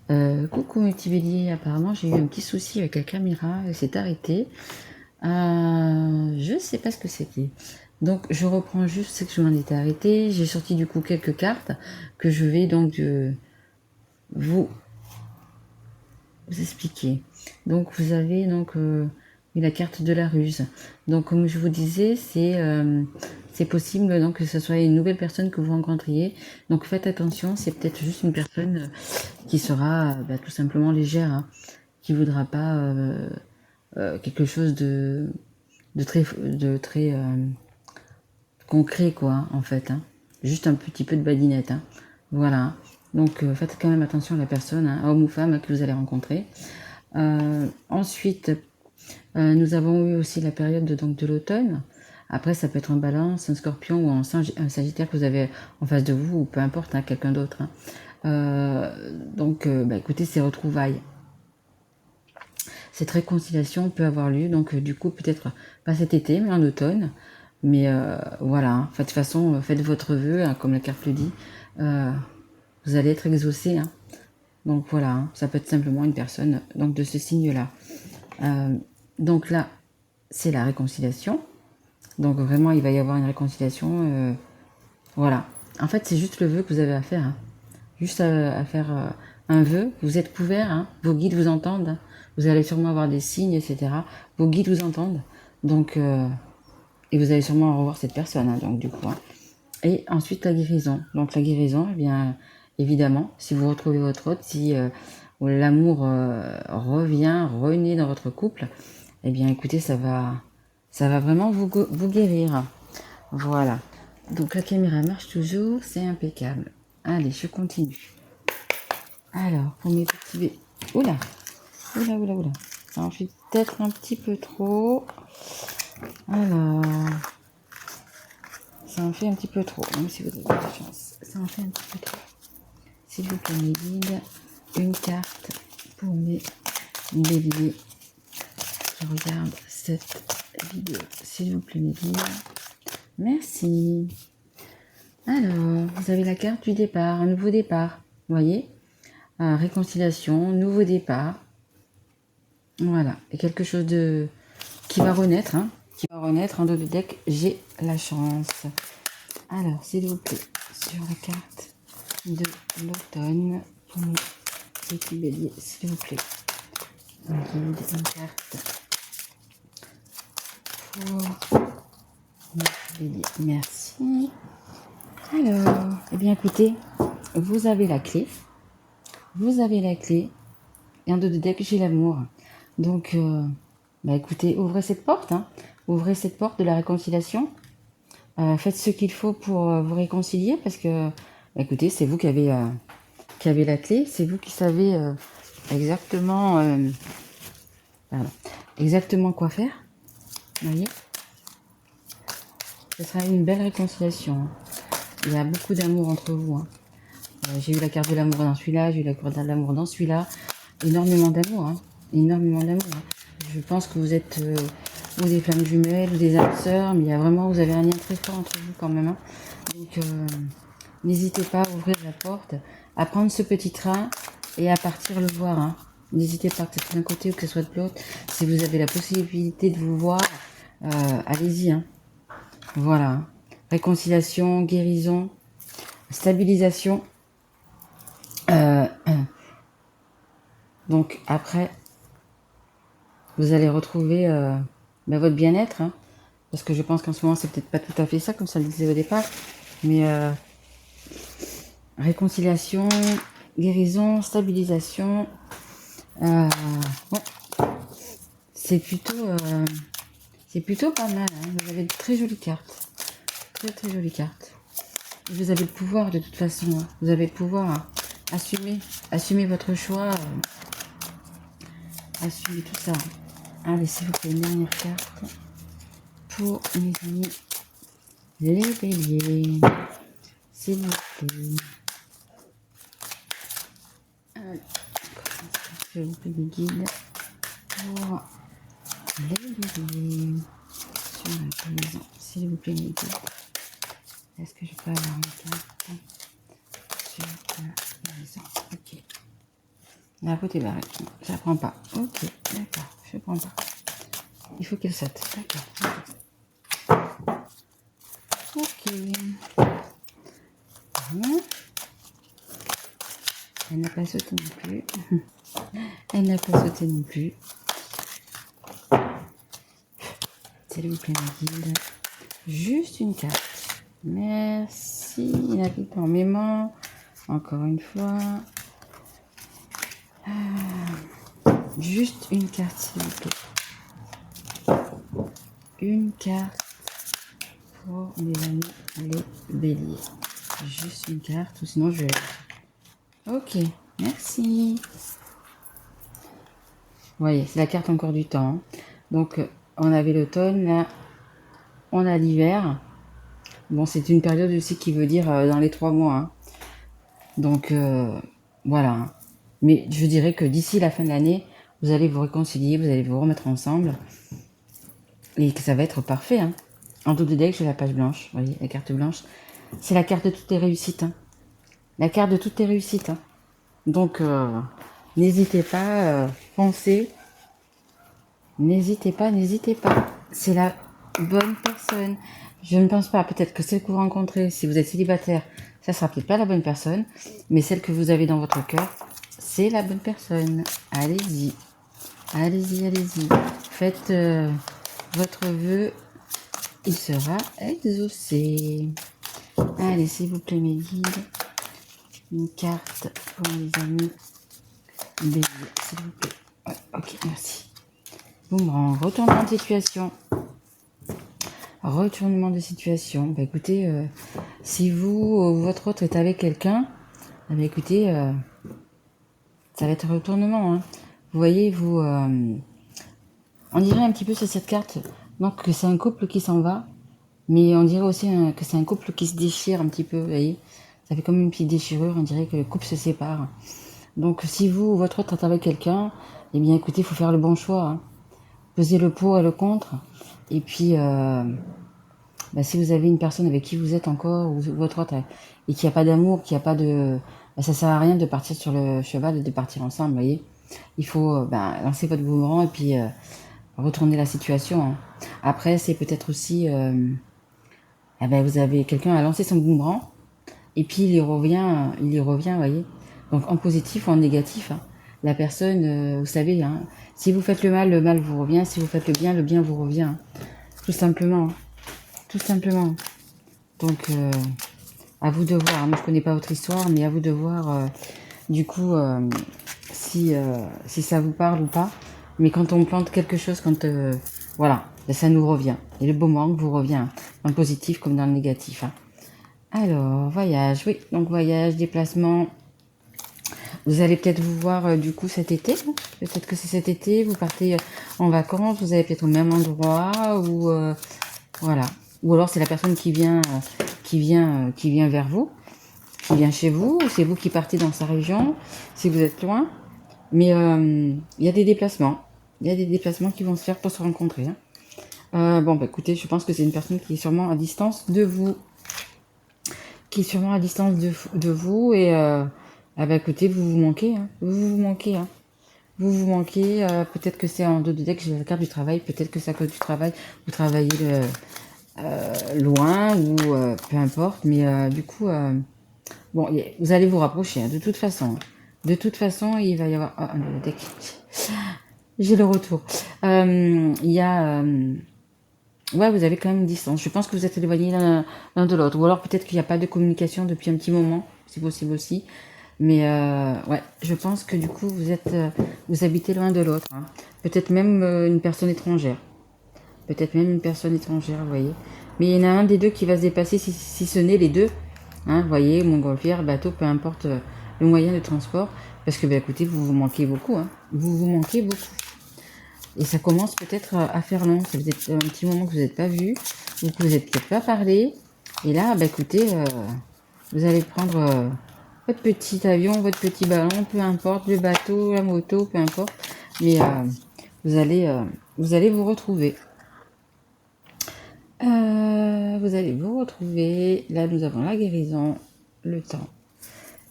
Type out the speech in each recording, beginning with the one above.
Coucou Multibélier, apparemment j'ai eu un petit souci avec la caméra, elle s'est arrêtée. Je sais pas ce que c'était. Donc je reprends juste ce que je m'en étais arrêté. J'ai sorti du coup quelques cartes que je vais donc vous expliquer. Donc vous avez donc la carte de la ruse. Donc comme je vous disais, c'est possible donc que ce soit une nouvelle personne que vous rencontriez. Donc faites attention, c'est peut-être juste une personne qui sera tout simplement légère, hein, qui voudra pas quelque chose de très concret quoi en fait, hein. Juste un petit peu de badinette, hein. Voilà. Donc faites quand même attention à la personne, hein, homme ou femme que vous allez rencontrer. Ensuite, nous avons eu aussi la période donc de l'automne. Après, ça peut être un balance, un scorpion ou un sagittaire que vous avez en face de vous, ou peu importe, hein, quelqu'un d'autre, hein. Donc, écoutez, ces retrouvailles, cette réconciliation peut avoir lieu, donc du coup, peut-être pas cet été, mais en automne. Mais voilà, hein. De toute façon, faites votre vœu, hein, comme la carte le dit. Vous allez être exaucé, hein. Donc voilà, hein, ça peut être simplement une personne donc de ce signe-là. Donc là, c'est la réconciliation. Donc vraiment, il va y avoir une réconciliation. Voilà. En fait, c'est juste le vœu que vous avez à faire, hein. Juste à faire un vœu. Vous êtes couvert, hein. Vos guides vous entendent, hein. Vous allez sûrement avoir des signes, etc. Vos guides vous entendent. Donc, et vous allez sûrement revoir cette personne, hein, donc du coup, hein. Et ensuite, la guérison. Donc la guérison, eh bien, évidemment, si vous retrouvez votre hôte, si l'amour renaît dans votre couple, eh bien, écoutez, ça va vraiment vous guérir. Voilà. Donc la caméra marche toujours, c'est impeccable. Allez, je continue. Alors, pour mes petits bébés. Oula, oula, oula, oula. Ça en fait peut-être un petit peu trop. Alors, ça en fait un petit peu trop, même si vous avez de la chance. Ça en fait un petit peu trop. S'il vous plaît, mes guides, une carte pour mes béliers qui regardent cette vidéo. S'il vous plaît, mes guides. Merci. Alors, vous avez la carte du départ, un nouveau départ. Vous voyez, réconciliation, nouveau départ. Voilà, et quelque chose qui va renaître, hein, qui va renaître en dos de deck. J'ai la chance. Alors, s'il vous plaît, sur la carte de l'automne, pour mes petits béliers, s'il vous plaît. Une carte pour mes béliers. Merci. Alors, eh bien écoutez, vous avez la clé. Vous avez la clé. Et en dos de deck, j'ai l'amour. Donc, écoutez, ouvrez cette porte, hein. Ouvrez cette porte de la réconciliation. Faites ce qu'il faut pour vous réconcilier parce que, écoutez, c'est vous qui avez la clé. C'est vous qui savez exactement, exactement quoi faire. Vous voyez, ce sera une belle réconciliation, hein. Il y a beaucoup d'amour entre vous, hein. J'ai eu la carte de l'amour dans celui-là, j'ai eu la carte de l'amour dans celui-là. Énormément d'amour, hein. Énormément d'amour, hein. Je pense que vous êtes ou des flammes jumelles ou des âmes sœurs, mais il y a vraiment, vous avez un lien très fort entre vous quand même, hein. Donc, n'hésitez pas à ouvrir la porte, à prendre ce petit train et à partir le voir, hein. N'hésitez pas, que ce soit d'un côté ou que ce soit de l'autre. Si vous avez la possibilité de vous voir, allez-y, hein. Voilà, hein. Réconciliation, guérison, stabilisation. Donc après, vous allez retrouver votre bien-être, hein, parce que je pense qu'en ce moment c'est peut-être pas tout à fait ça comme ça le disait au départ, mais réconciliation, guérison, stabilisation, ouais. c'est plutôt pas mal, hein. Vous avez de très jolies cartes, très très jolies cartes. Vous avez le pouvoir de toute façon, hein. Vous avez le pouvoir, hein. Assumez votre choix, assumez tout ça. Allez, s'il vous plaît, une dernière carte pour mes amis les béliers, s'il vous plaît. Allez, s'il vous plaît, mes guides pour les béliers sur la maison. S'il vous plaît, mes guides. Est-ce que je peux avoir une carte sur la maison? Ok. La route est barrée. Je la prends pas. Ok, d'accord, je prends pas. Il faut qu'elle saute. D'accord. Ok. Voilà. Elle n'a pas sauté non plus. Elle n'a pas sauté non plus. S'il vous plaît, ma guilde. Juste une carte. Merci. Il a pris dans mes mains. Encore une fois. Juste une carte, s'il vous plaît. Une carte pour mes amis les béliers. Juste une carte, ou sinon je vais... Ok, merci. Vous voyez, c'est la carte encore du temps. Donc, on avait l'automne, là, on a l'hiver. Bon, c'est une période aussi qui veut dire dans les 3 mois. Hein. Donc, voilà. Mais je dirais que d'ici la fin de l'année, vous allez vous réconcilier, vous allez vous remettre ensemble. Et que ça va être parfait. Hein. En dos de deck, j'ai la page blanche. Vous voyez, la carte blanche. C'est la carte de toutes les réussites. Hein. La carte de toutes les réussites. Hein. Donc, n'hésitez pas, foncez. N'hésitez pas, n'hésitez pas. C'est la bonne personne. Je ne pense pas, peut-être que celle que vous rencontrez, si vous êtes célibataire, ça sera peut-être pas la bonne personne, mais celle que vous avez dans votre cœur, c'est la bonne personne. Allez-y. Allez-y, allez-y. Faites votre vœu, il sera exaucé. Allez, s'il vous plaît, mes guides. Une carte pour les amis béliers, s'il vous plaît. Ouais, ok, merci. Boomerang, retournement de situation. Retournement de situation. Bah écoutez, si vous, votre autre est avec quelqu'un, bah écoutez, ça va être retournement. Hein. Vous voyez, vous, on dirait un petit peu sur cette carte, donc que c'est un couple qui s'en va, mais on dirait aussi que c'est un couple qui se déchire un petit peu. Vous voyez, ça fait comme une petite déchirure. On dirait que le couple se sépare. Donc si vous, votre autre est avec quelqu'un, eh bien écoutez, il faut faire le bon choix. Hein. Pesez le pour et le contre. Et puis, bah, si vous avez une personne avec qui vous êtes encore, ou votre autre, et qu'il n'y a pas d'amour, qu'il n'y a pas de... Bah, ça sert à rien de partir sur le cheval et de partir ensemble, vous voyez. Il faut lancer votre boomerang et puis retourner la situation. Hein. Après, c'est peut-être aussi... vous avez quelqu'un à lancer son boomerang, et puis il y revient, vous voyez. Donc en positif ou en négatif, hein. La personne, vous savez, hein, si vous faites le mal vous revient. Si vous faites le bien vous revient. Hein. Tout simplement. Hein. Tout simplement. Donc, à vous de voir. Moi, je connais pas votre histoire, mais à vous de voir, du coup, si ça vous parle ou pas. Mais quand on plante quelque chose, voilà, ça nous revient. Et le beau manque vous revient, hein, dans le positif comme dans le négatif. Hein. Alors, voyage, oui. Donc, voyage, déplacement. Vous allez peut-être vous voir, du coup, cet été. Hein. Peut-être que c'est cet été, vous partez en vacances, vous allez peut-être au même endroit, ou voilà. Ou alors c'est la personne qui vient vers vous, qui vient chez vous, ou c'est vous qui partez dans sa région, si vous êtes loin. Mais il y a des déplacements. Il y a des déplacements qui vont se faire pour se rencontrer. Hein. Bon, bah écoutez, je pense que c'est une personne qui est sûrement à distance de vous. Qui est sûrement à distance de vous. Et écoutez, vous vous manquez. Hein. Vous vous manquez. Hein. Vous vous manquez. Peut-être que c'est en dos de deck, j'ai la carte du travail. Peut-être que c'est à cause du travail. Vous travaillez loin ou peu importe. Mais du coup... bon, vous allez vous rapprocher, hein, de toute façon. De toute façon, il va y avoir... Ah, le deck. J'ai le retour. Il y a... ouais, vous avez quand même une distance. Je pense que vous êtes éloignés l'un de l'autre. Ou alors peut-être qu'il n'y a pas de communication depuis un petit moment. C'est possible aussi. Mais ouais, je pense que du coup, vous habitez loin de l'autre. Hein. Peut-être même une personne étrangère. Peut-être même une personne étrangère, vous voyez. Mais il y en a un des deux qui va se dépasser, si ce n'est les deux. Hein, vous voyez, montgolfière, bateau, peu importe le moyen de transport. Parce que, écoutez, vous vous manquez beaucoup. Hein. Vous vous manquez beaucoup. Et ça commence peut-être à faire long. Ça fait un petit moment que vous n'êtes pas vus. Ou que vous n'êtes peut-être pas parlé. Et là, écoutez, vous allez prendre votre petit avion, votre petit ballon, peu importe, le bateau, la moto, peu importe. Mais vous allez vous retrouver. Vous allez vous retrouver. Là, nous avons la guérison, le temps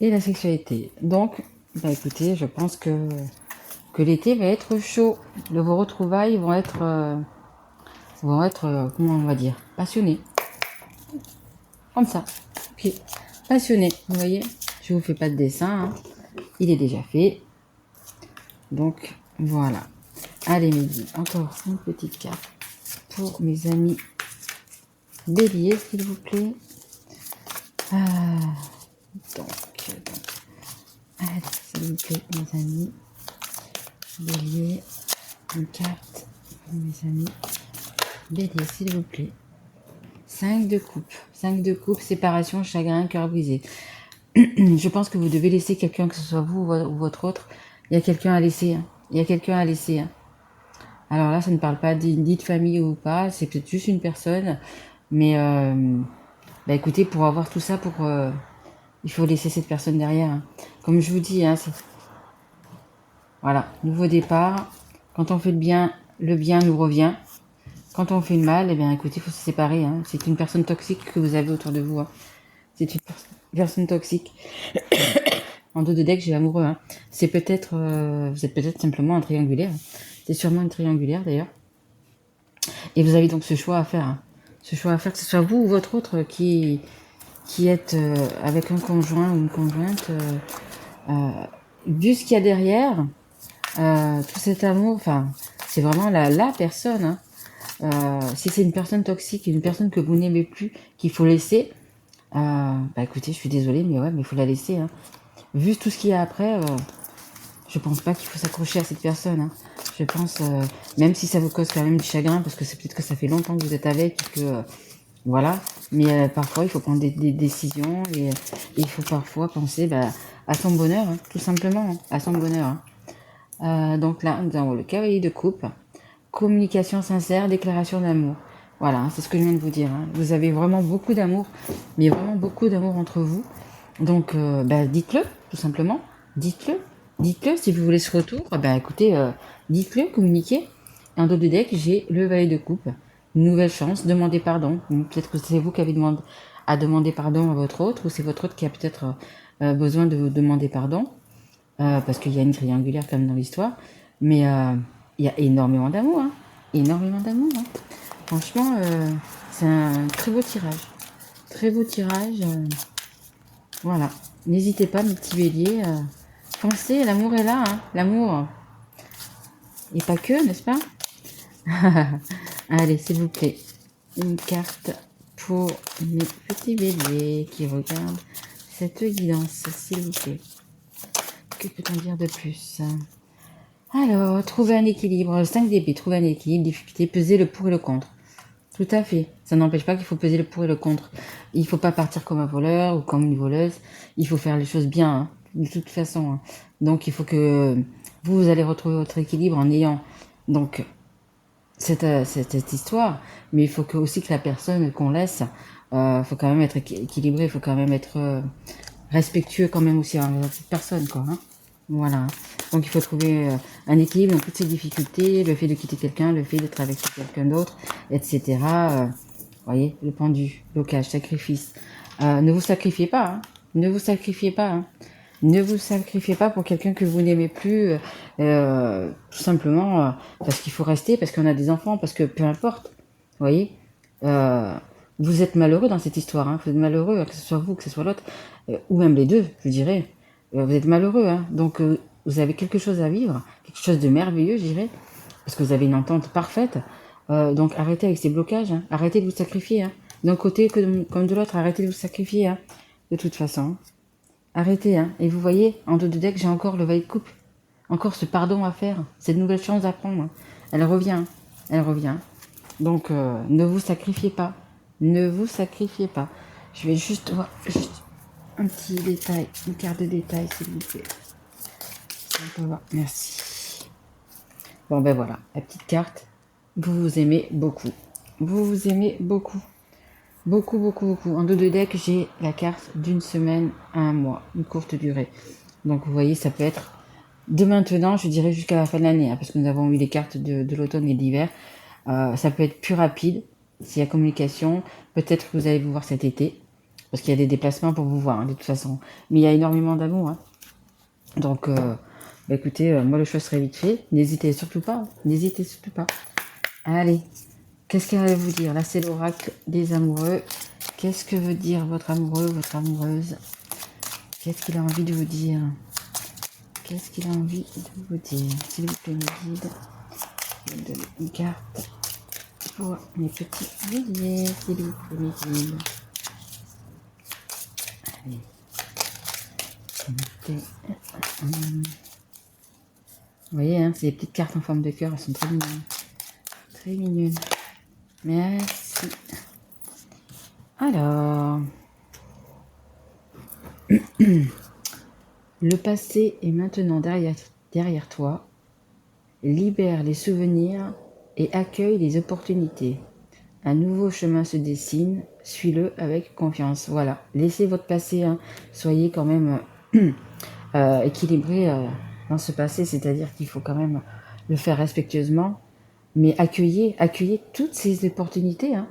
et la sexualité. Donc, Bah écoutez, je pense que l'été va être chaud. Vos retrouvailles vont être, comment on va dire, passionnés. Comme ça. Ok. Passionnés. Vous voyez, je vous fais pas de dessin. Hein. Il est déjà fait. Donc, voilà. Allez, midi. Encore une petite carte pour mes amis béliers, s'il vous plaît. Donc, allez, s'il vous plaît, mes amis béliers. Une carte pour mes amis béliers, s'il vous plaît. 5 de coupe. 5 de coupe, séparation, chagrin, cœur brisé. Je pense que vous devez laisser quelqu'un, que ce soit vous ou votre autre. Il y a quelqu'un à laisser. Hein. Il y a quelqu'un à laisser. Hein. Alors là, ça ne parle pas d'une famille ou pas. C'est peut-être juste une personne. Mais bah écoutez, pour avoir tout ça, il faut laisser cette personne derrière. Hein. Comme je vous dis, hein, voilà, nouveau départ. Quand on fait le bien nous revient. Quand on fait le mal, eh bien écoutez, il faut se séparer. Hein. C'est une personne toxique que vous avez autour de vous. Hein. C'est une personne toxique. En dos de deck, j'ai l'amoureux. Hein. C'est peut-être, vous êtes peut-être simplement un triangulaire. C'est sûrement une triangulaire d'ailleurs. Et vous avez donc ce choix à faire. Hein. Ce choix à faire, que ce soit vous ou votre autre qui êtes avec un conjoint ou une conjointe. Vu ce qu'il y a derrière, tout cet amour, enfin, c'est vraiment la personne. Hein. Si c'est une personne toxique, une personne que vous n'aimez plus, qu'il faut laisser, bah écoutez, je suis désolée, mais ouais, mais il faut la laisser. Hein. Vu tout ce qu'il y a après, je pense pas qu'il faut s'accrocher à cette personne. Hein. Je pense, même si ça vous cause quand même du chagrin, parce que c'est peut-être que ça fait longtemps que vous êtes avec et que voilà. Mais parfois, il faut prendre des décisions et il faut parfois penser à son bonheur, hein, tout simplement, hein, à son bonheur. Hein. Donc là, nous avons le cavalier de coupe, communication sincère, déclaration d'amour. Voilà, hein, c'est ce que je viens de vous dire. Hein. Vous avez vraiment beaucoup d'amour, mais vraiment beaucoup d'amour entre vous. Donc, dites-le, tout simplement. Dites-le. Dites-le si vous voulez ce retour. Écoutez, dites-le, communiquez. En dos de deck, j'ai le valet de coupe. Une nouvelle chance, demandez pardon. Peut-être que c'est vous qui avez demandé pardon à votre autre, ou c'est votre autre qui a peut-être besoin de vous demander pardon. Parce qu'il y a une triangulaire comme dans l'histoire. Mais il y a énormément d'amour. Hein. Énormément d'amour. Hein. Franchement, c'est un très beau tirage. Très beau tirage. Voilà. N'hésitez pas, mes petits béliers. Foncez, l'amour est là. Hein. L'amour. Et pas que, n'est-ce pas? Allez, s'il vous plaît. Une carte pour mes petits béliers qui regardent cette guidance, s'il vous plaît. Que peut-on dire de plus? Alors, trouver un équilibre. 5 d'épée, trouver un équilibre, difficulté, peser le pour et le contre. Tout à fait. Ça n'empêche pas qu'il faut peser le pour et le contre. Il ne faut pas partir comme un voleur ou comme une voleuse. Il faut faire les choses bien, hein, de toute façon. Hein. Donc, il faut que vous allez retrouver votre équilibre en ayant donc cette histoire. Mais il faut aussi que la personne qu'on laisse, faut quand même être équilibré. Il faut quand même être respectueux quand même aussi envers cette personne, quoi. Hein. Voilà. Donc il faut trouver un équilibre dans toutes ces difficultés, le fait de quitter quelqu'un, le fait d'être avec quelqu'un d'autre, etc. Voyez, le pendu, blocage, sacrifice. Ne vous sacrifiez pas. Hein. Ne vous sacrifiez pas. Hein. Ne vous sacrifiez pas pour quelqu'un que vous n'aimez plus, tout simplement parce qu'il faut rester, parce qu'on a des enfants, parce que peu importe. Voyez. Vous êtes malheureux dans cette histoire. Hein. Vous êtes malheureux, que ce soit vous, que ce soit l'autre, ou même les deux, je dirais. Vous êtes malheureux, hein. Donc vous avez quelque chose à vivre, quelque chose de merveilleux, je dirais, parce que vous avez une entente parfaite. Donc arrêtez avec ces blocages, hein. Arrêtez de vous sacrifier. Hein. D'un côté comme de l'autre, arrêtez de vous sacrifier, hein. De toute façon. Arrêtez, hein. Et vous voyez, en dos de deck, j'ai encore le valet de coupe. Encore ce pardon à faire, cette nouvelle chance à prendre. Hein. Elle revient, elle revient. Donc ne vous sacrifiez pas. Ne vous sacrifiez pas. Je vais juste voir un petit détail, une carte de détail, s'il vous plaît. On peut voir. Merci. Bon, voilà, la petite carte. Vous vous aimez beaucoup. Vous vous aimez beaucoup. Beaucoup, beaucoup, beaucoup. En dos de deck, j'ai la carte d'une semaine à un mois, une courte durée. Donc, vous voyez, ça peut être de maintenant, je dirais jusqu'à la fin de l'année, hein, parce que nous avons eu les cartes de l'automne et de l'hiver. Ça peut être plus rapide. S'il y a communication, peut-être que vous allez vous voir cet été. Parce qu'il y a des déplacements pour vous voir, hein, de toute façon. Mais il y a énormément d'amour. Hein. Donc, bah, écoutez, moi le choix serait vite fait. N'hésitez surtout pas. Hein. N'hésitez surtout pas. Allez, qu'est-ce qu'elle va vous dire? Là, c'est l'oracle des amoureux. Qu'est-ce que veut dire votre amoureux, votre amoureuse? Qu'est-ce qu'il a envie de vous dire? Qu'est-ce qu'il a envie de vous dire? S'il vous plaît, mes guides, je vais me donner une carte pour mes petits béliers, s'il vous plaît, mes guides. Allez. Vous voyez, hein, c'est des petites cartes en forme de cœur, elles sont très mignonnes. Très mignonnes. Merci. Alors, le passé est maintenant derrière toi. Libère les souvenirs et accueille les opportunités. Un nouveau chemin se dessine, suis-le avec confiance. Voilà, laissez votre passé, hein. Soyez quand même équilibré dans ce passé, c'est-à-dire qu'il faut quand même le faire respectueusement, mais accueillez toutes ces opportunités, hein.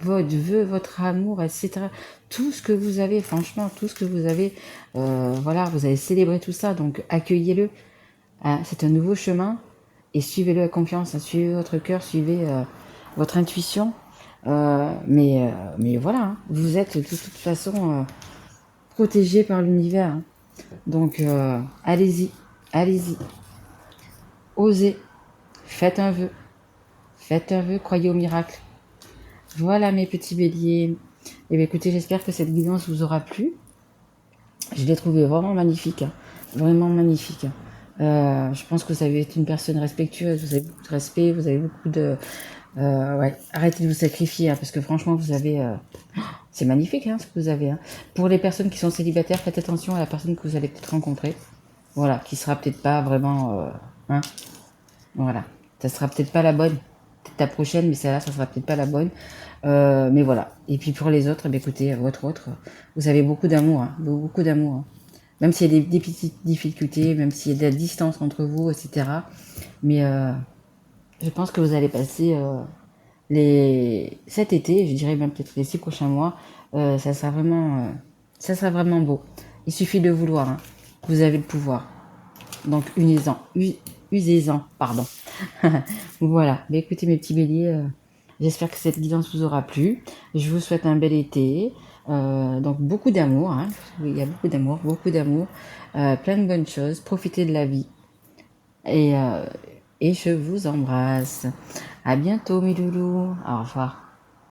Votre vœu, votre amour, etc. Tout ce que vous avez, franchement, tout ce que vous avez, voilà, vous avez célébré tout ça, donc accueillez-le. Hein, c'est un nouveau chemin et suivez-le avec confiance, hein. Suivez votre cœur, suivez votre intuition. Mais voilà, hein, vous êtes de toute façon protégé par l'univers. Hein. Donc allez-y, allez-y, osez, faites un vœu, croyez au miracle. Voilà mes petits béliers. Et bien écoutez, j'espère que cette guidance vous aura plu. Je l'ai trouvé vraiment magnifique, hein. Vraiment magnifique. Je pense que vous avez été une personne respectueuse, vous avez beaucoup de respect, vous avez beaucoup de... ouais, arrêtez de vous sacrifier, hein, parce que franchement, vous avez... c'est magnifique, hein, ce que vous avez. Hein. Pour les personnes qui sont célibataires, faites attention à la personne que vous allez peut-être rencontrer. Voilà, qui sera peut-être pas vraiment... hein, voilà, ça sera peut-être pas la bonne. Peut-être la prochaine, mais celle-là, ça sera peut-être pas la bonne. Mais voilà. Et puis pour les autres, eh bien, écoutez, votre autre, vous avez beaucoup d'amour, hein, beaucoup d'amour. Hein. Même s'il y a des petites difficultés, même s'il y a de la distance entre vous, etc. Mais je pense que vous allez passer cet été, je dirais même peut-être les 6 prochains mois, ça sera vraiment beau. Il suffit de vouloir. Hein. Vous avez le pouvoir. Donc usez-en, pardon. Voilà. Mais écoutez mes petits béliers, j'espère que cette guidance vous aura plu. Je vous souhaite un bel été. Donc beaucoup d'amour. Hein. Il y a beaucoup d'amour, plein de bonnes choses. Profitez de la vie. Et je vous embrasse. À bientôt mes loulous. Au revoir.